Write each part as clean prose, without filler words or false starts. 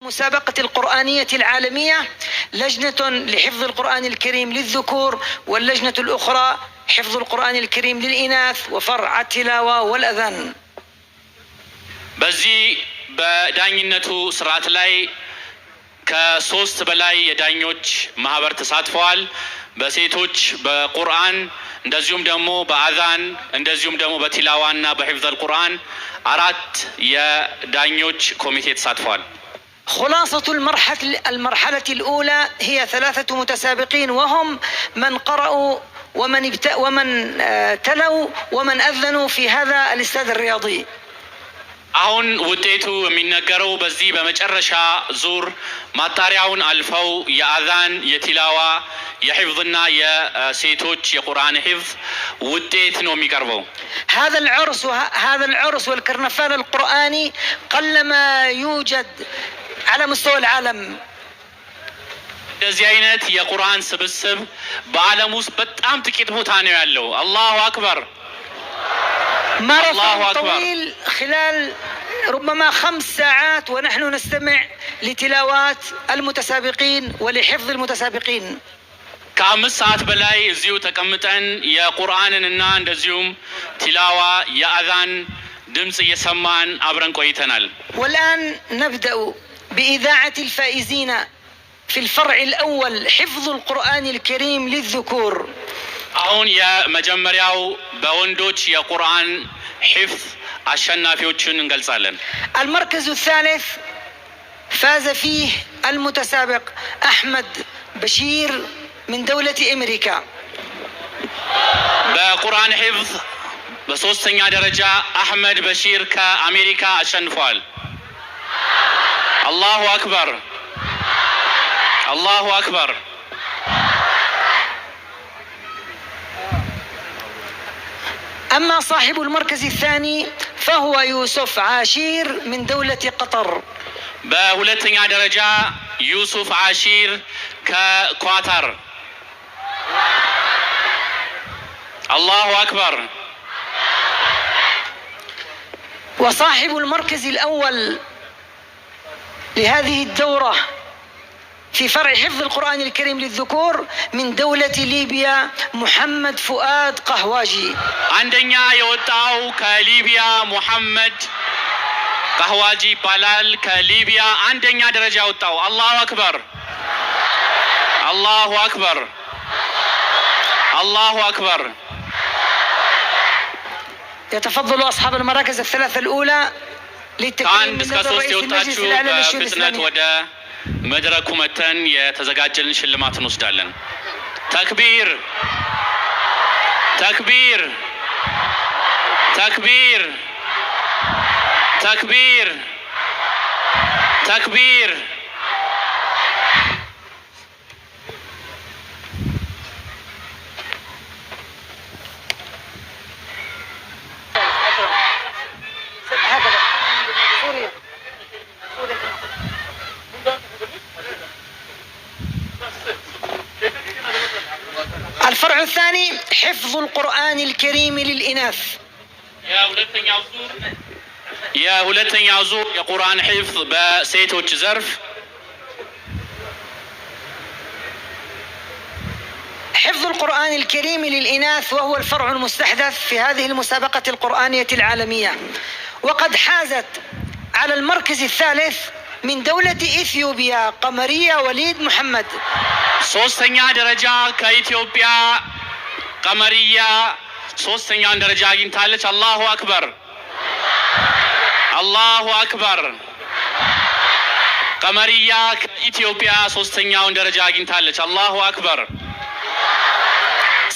المسابقة القرآنية العالمية لجنة لحفظ القرآن الكريم للذكور واللجنة الأخرى حفظ القرآن الكريم للإناث وفرع التلاوة والأذان. በዚህ በዳኝነቱ ስርዓት ላይ ከሶስት በላይ የዳኞች ማህበር ተሳትፈዋል። በሴቶች በቁርአን እንደዚሁም ደግሞ በአዛን እንደዚሁም ደግሞ በቲላዋና በሂፍዝ አልቁርአን አራት የዳኞች ኮሚቴ ተሳትፈዋል። خلاصة المرحلة الأولى هي 3 متسابقين وهم من قرأوا ومن تلوا ومن أذنوا في هذا الاستاد الرياضي. አሁን ውጤቱ የሚነገረው በዚህ በመጨረሻ ዙር ማጣሪያውን አልፈው የአዛን የቲላዋ የሂፍዝና የሴቶች የቁርአን ሂፍዝ ውጤት ነው የሚቀርበው። هذا العرس والكرنفال القرآني قلما يوجد على مستوى العالم. እንደዚህ አይነት የቁርአን ስብስብ በዓለም ውስጥ በጣም ጥቂት ቦታ ነው ያለው። አላሁ አክበር። ماراثون طويل خلال ربما 5 ساعات ونحن نستمع لتلاوات المتسابقين ولحفظ المتسابقين. ከ5 ሰዓት በላይ እዚሁ ተቀምጠን የቁርአንንና እንደዚሁም ቲላዋ የአዛን ድምጽ እየሰማን አብረን ቆይተናል። والآن نبدأ بإذاعة الفائزين في الفرع الأول حفظ القرآن الكريم للذكور. አሁን የመጀመሪያው በወንዶች የቁርአን ሂፍዝ አሸናፊዎችን እንገልጻለን። المركز الثالث فاز فيه المتسابق أحمد بشير من دولة أمريكا. በቁርአን ሂፍዝ በሶስተኛ ደረጃ አህመድ በሺር ከአሜሪካ አሸንፏል። አላሁ አክበር አላሁ አክበር። أما صاحب المركز الثاني فهو يوسف عاشير من دولة قطر. በሁለተኛ ደረጃ ዩሱፍ አሺር ከኳታር። አላሁ አክበር። وصاحب المركز الأول لهذه الدورة في فرع حفظ القرآن الكريم للذكور من دولة ليبيا محمد فؤاد قهواجي. عندنا يوتاو كليبيا محمد قهواجي بالال كليبيا عندنا درجة يوتاو. الله أكبر الله أكبر الله أكبر. يتفضل أصحاب المراكز الثلاثة الأولى للتكريم من رئيس المجلس الأعلى للشؤون الإسلامية. መድረኩ መተን የተዘጋጀልን ሽልማት እንወስዳለን። ተክቢር ተክቢር ተክቢር ተክቢር ተክቢር። الفرع الثاني حفظ القرآن الكريم للإناث. يا ሁለተኛው ዙር የቁርአን ሂፍዝ በሴቶች ዘርፍ حفظ القرآن الكريم للإناث وهو الفرع المستحدث في هذه المسابقة القرآنية العالمية، وقد حازت على المركز الثالث من دولة إثيوبيا قمرية وليد محمد. ሶስተኛ ደረጃ ከኢትዮጵያ ቀመሪያ ሶስተኛውን ደረጃ አግኝታለች። አላሁ አክበር አላሁ አክበር። ቀመሪያ ከኢትዮጵያ ሶስተኛውን ደረጃ አግኝታለች። አላሁ አክበር።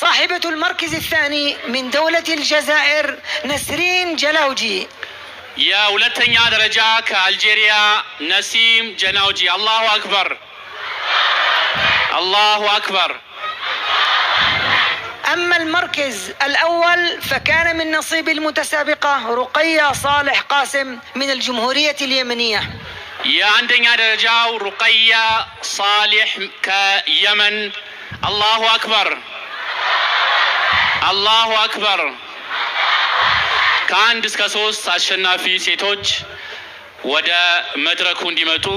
صاحبة المركز الثاني من دولة الجزائر نسرين جلاوجي. يا ሁለተኛ ደረጃ ከአልጄሪያ ነሲም ጀናውጂ። አላሁ አክበር الله أكبر. أما المركز الأول فكان من نصيب المتسابقة رقية صالح قاسم من الجمهورية اليمنية. يا عندنا درجة رقية صالح كيمن. الله أكبر الله أكبر. ከአንድ እስከ 3 አሸናፊ ሴቶች ወደ መድረኩ እንዲመጡ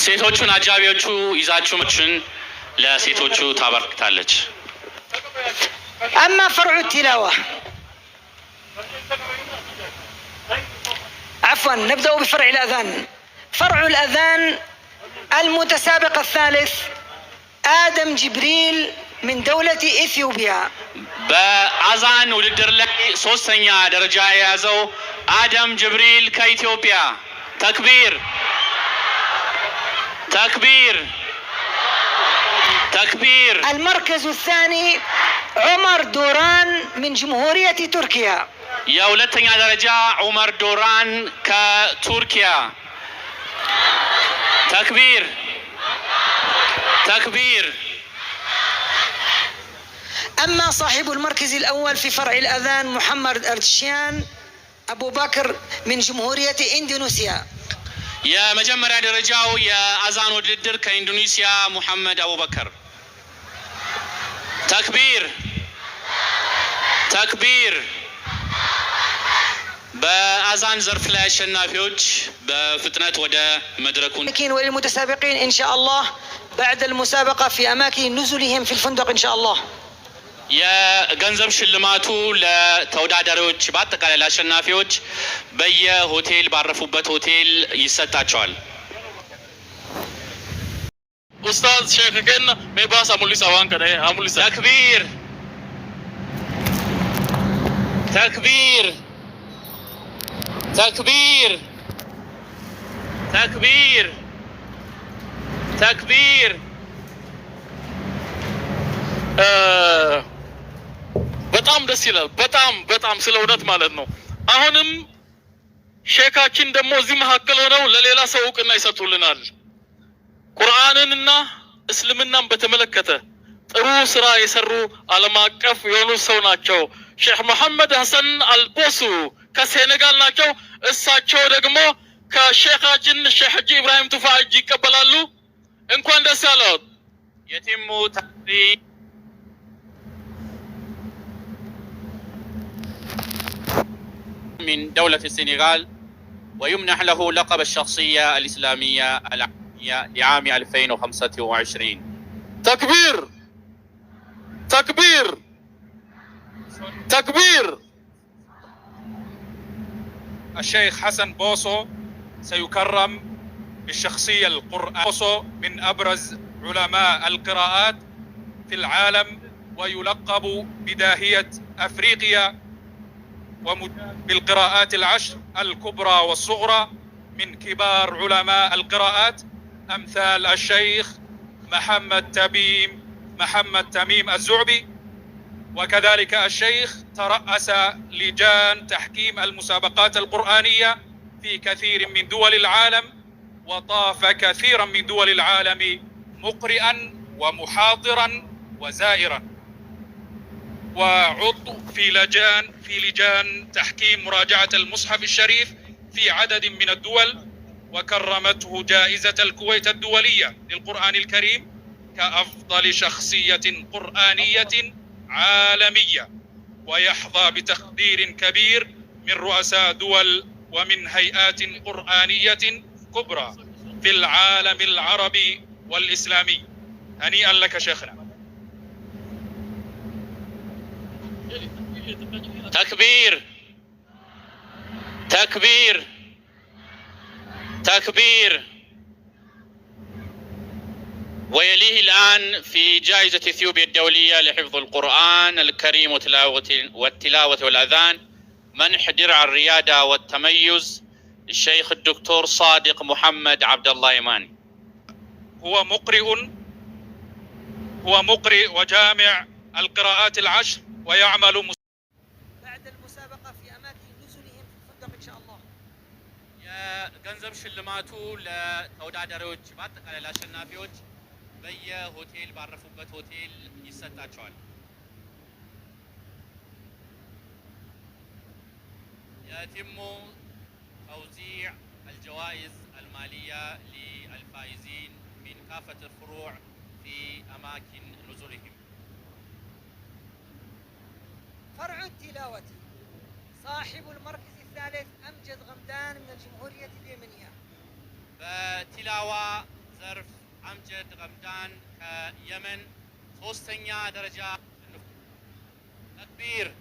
ሴቶቹን አጃቢዎቹ ይዛችሁ ምችን ለሴቶቹ ታበርክታለች። أما فرع التلاوة، عفوا نبدأ بفرع الأذان. فرع الأذان المتسابق الثالث آدم جبريل من دولة إثيوبيا. በአዛን ውድድር ላይ ሶስተኛ ደረጃ የያዘው አደም ጅብሪል ከኢትዮጵያ። ተክቢር ተክቢር تكبير. المركز الثاني عمر دوران من جمهورية تركيا. يا ولتني درجة عمر دوران كتركيا. تكبير تكبير. أما صاحب المركز الأول في فرع الأذان محمد أردشيان أبو بكر من جمهورية إندونيسيا. يا مجمرة درجة يا أذان وددر كإندونيسيا محمد أبو بكر. تكبير تكبير. بأذان زرف لا الشنافيوج بفتنة ودا مدركون. لكن وللمتسابقين إن شاء الله بعد المسابقة في أماكن نزلهم في الفندق إن شاء الله. يا ገንዘብ ሽልማቱ ለተወዳዳሪዎች በአጠቃላይ ለአሸናፊዎች በየሆቴል ባረፉበት ሆቴል ይሰጣቸዋል። ኡስታዝ ሼክ ከና ሜባስ አሙሊሳ ዋን ከደ አሙሊሳ ተክቢር ተክቢር ተክቢር ተክቢር ተክቢር። በጣም ደስ ይላል። በጣም ስለ እውነት ማለት ነው። አሁንም ሼካችን ደግሞ እዚህ መካከል ሆነው ለሌላ ሰው እውቅና ይሰጡልናል። ቁርአንንና እስልምናን በተመለከተ ጥሩ ስራ የሰሩ ዓለም አቀፍ የሆኑ ሰው ናቸው። ሼክ መሐመድ ሐሰን አልቦሱ ከሴኔጋል ናቸው። እሳቸው ደግሞ ከሼካችን ሼክ ሐጂ ኢብራሂም ቱፋ እጅ ይቀበላሉ። እንኳን ደስ ያለው። የቲሙ ታሪ من دولة السنغال ويمنح له لقب الشخصية الإسلامية العالمية لعام 2025. تكبير تكبير تكبير. الشيخ حسن بوصو سيكرم بالشخصية القرآنية من أبرز علماء القراءات في العالم ويلقب بداهية أفريقيا بالقراءات العشر الكبرى والصغرى من كبار علماء القراءات أمثال الشيخ محمد تميم الزعبي، وكذلك الشيخ ترأس لجان تحكيم المسابقات القرآنية في كثير من دول العالم، وطاف كثيرا من دول العالم مقرئا ومحاضرا وزائرا، وعضو في لجان تحكيم مراجعة المصحف الشريف في عدد من الدول، وكرمته جائزة الكويت الدولية للقرآن الكريم كأفضل شخصية قرآنية عالمية، ويحظى بتقدير كبير من رؤساء دول ومن هيئات قرآنية كبرى في العالم العربي والإسلامي. هنيئا لك شيخنا. تكبير تكبير تكبير. ويليه الآن في جائزة إثيوبيا الدولية لحفظ القرآن الكريم والتلاوة والأذان منح درع الريادة والتميز الشيخ الدكتور صادق محمد عبد الله يماني. هو مقرئ وجامع القراءات العشر ويعمل بعد المسابقة في أماكن نزلهم في الفندق إن شاء الله. يا ገንዘብ ሽልማቱ ለተወዳዳሪዎች በአጠቃላይ ለአሸናፊዎች በየሆቴል ባረፉበት ሆቴል ይሰጣቸዋል። يتم توزيع الجوائز المالية للفائزين من كافة الفروع في أماكن نزلهم. فرع التلاوة صاحب المركز الثالث أمجد غمدان من الجمهورية اليمنية. بتلاوة زرف أمجد غمدان كيمن ثلاثة درجة. تكبير.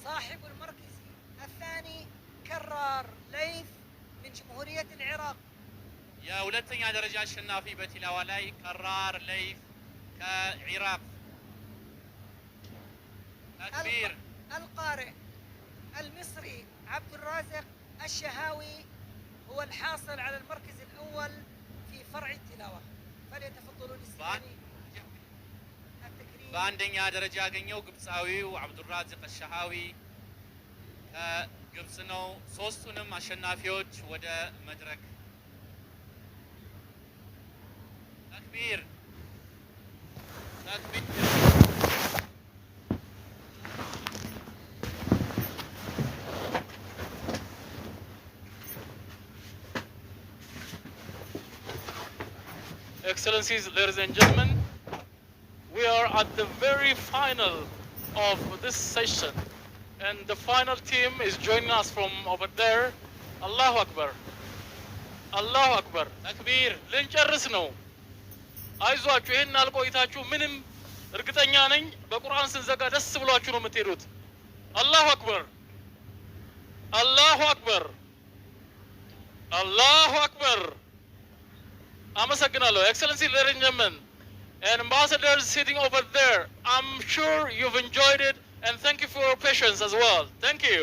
صاحب المركز الثاني كرار ليث من جمهورية العراق. يا ولتنيا درجة الشنافي بتلاوة لاي كرار ليث كعراق. تكبير. القارئ المصري عبد الرازق الشهاوي هو الحاصل على المركز الأول في فرع التلاوة، فليتفضلوا للسيداني التكريم. በአንደኛ ደረጃ ያገኘው ግብፃዊው አብዱራዚቅ አሸሃዊ ከግብፅ ነው። ሶስቱንም አሸናፊዎች ወደ መድረክ ተክቢር ተክቢር። Excellencies, ladies and gentlemen, we are at the very final of this session, and the final team is joining us from over there. Allahu Akbar. Allahu Akbar. ተክቢር። ልንጨርስ ነው። አይዟችሁ፣ ይሄን አልቆይታችሁ ምንም እርግጠኛ ነኝ በቁርአን ስንዘጋ ደስ ብሏችሁ ነው የምትሄዱት። አላሁ አክበር፣ አላሁ አክበር፣ አላሁ አክበር። አመሰግናለሁ። Excellency, ladies and gentlemen, and ambassadors sitting over there, I'm sure you've enjoyed it, and thank you for your patience as well. Thank you.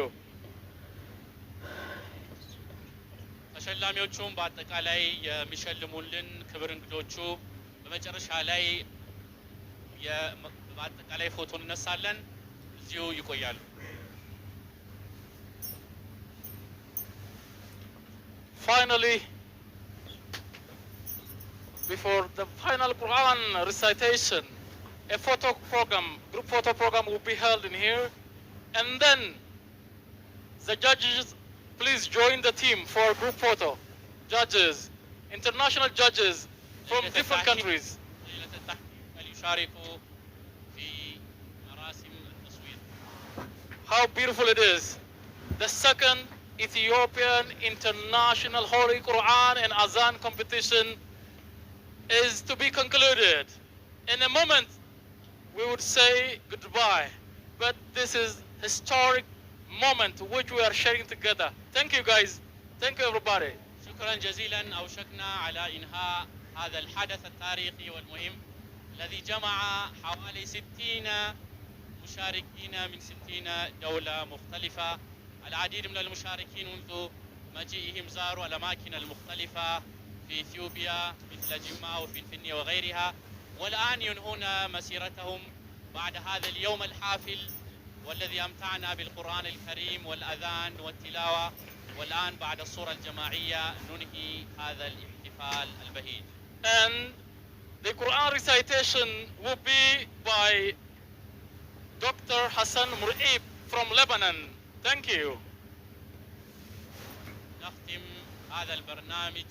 ተሸላሚዎቹም በአጠቃላይ የሚሸልሙልን ክብር እንግዶቹ በመጨረሻ ላይ በአጠቃላይ ፎቶ እንነሳለን። እዚሁ ይቆያሉ። Finally, before the final Quran recitation, a photo program, group photo program will be held in here, and then the judges, please join the team for a group photo. Judges, international judges from different countries. How beautiful it is. The second Ethiopian International Holy Quran and Azan competition is to be concluded. In a moment, we would say goodbye, but this is historic moment which we are sharing together. Thank you guys. Thank you everybody. شكرا جزيلا. أوشكنا على إنهاء هذا الحدث التاريخي والمهم الذي جمع حوالي 60 مشاركين من 60 دولة مختلفة. العديد من المشاركين منذ مجيئهم زاروا الأماكن المختلفة في إثيوبيا مثل جمة وفي الفنية وغيرها، والآن ينهون مسيرتهم بعد هذا اليوم الحافل والذي أمتعنا بالقرآن الكريم والأذان والتلاوة. والآن بعد الصورة الجماعية ننهي هذا الاحتفال البهيج. And the Quran recitation will be by Dr. Hassan Mur'ib from Lebanon. Thank you. نختم هذا البرنامج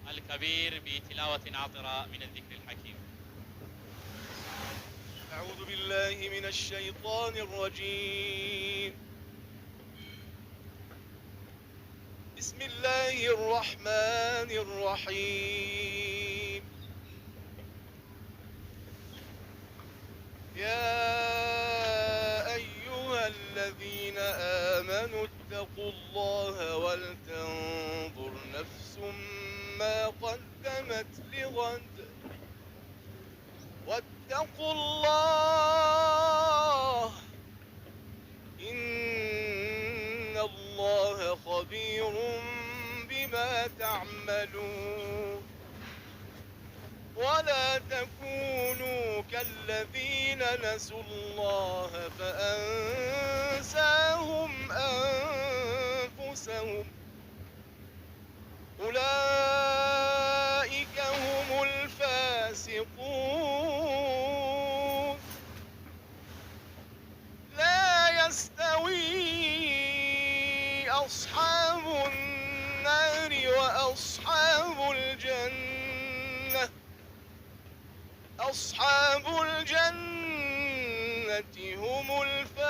الكبير بتلاوة عطرة من الذكر الحكيم. أعوذ بالله من الشيطان الرجيم. بسم الله الرحمن الرحيم. يا أيها الذين آمنوا اتقوا الله ولتنظر نفس ما قدمت لغد واتقوا الله إن الله خبير بما تعملون. ولا تكونوا كالذين نسوا الله فأنساهم أنفسهم أولئك هم الفاسقون. لا يستوي أصحاب النار وأصحاب الجنة. أصحاب الجنة هم الفائزون.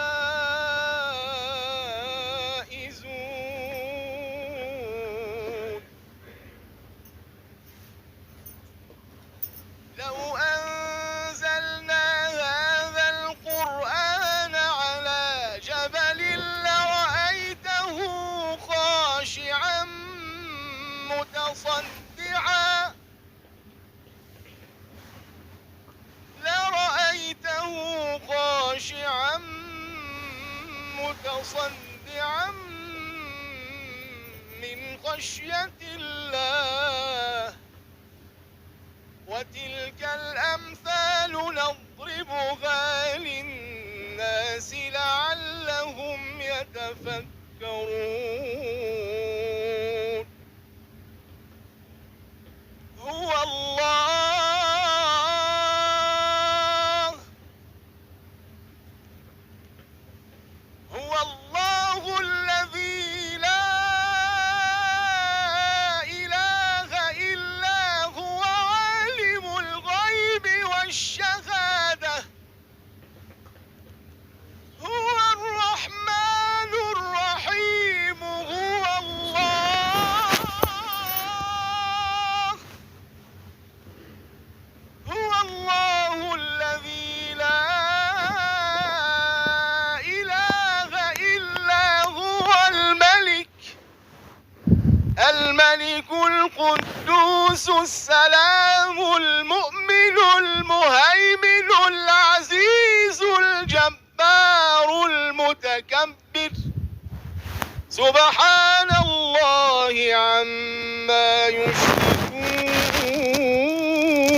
متصدعا من خشية الله وتلك الأمثال نضربها للناس لعلهم يتفكرون هو الله الذي لا إله إلا هو عالم الغيب والشهادة هو الرحمن الرحيم هو الله الذي لا إله إلا هو الملك القدوس السلام المؤمن المهيمن العزيز الجبار المتكبر سبحان الله عما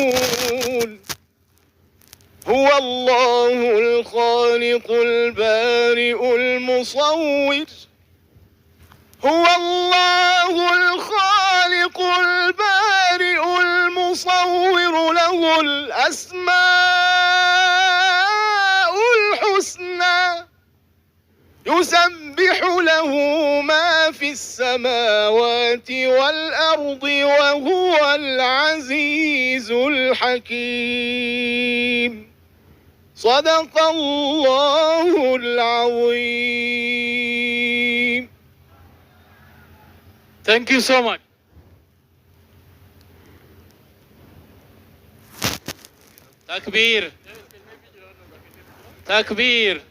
يشركون هو الله الخالق البارئ المصور هو الله الخالق البارئ المصور له الأسماء الحسنى يسبح له ما في السماوات والأرض وهو العزيز الحكيم صدق الله العظيم. Thank you so much. تكبير تكبير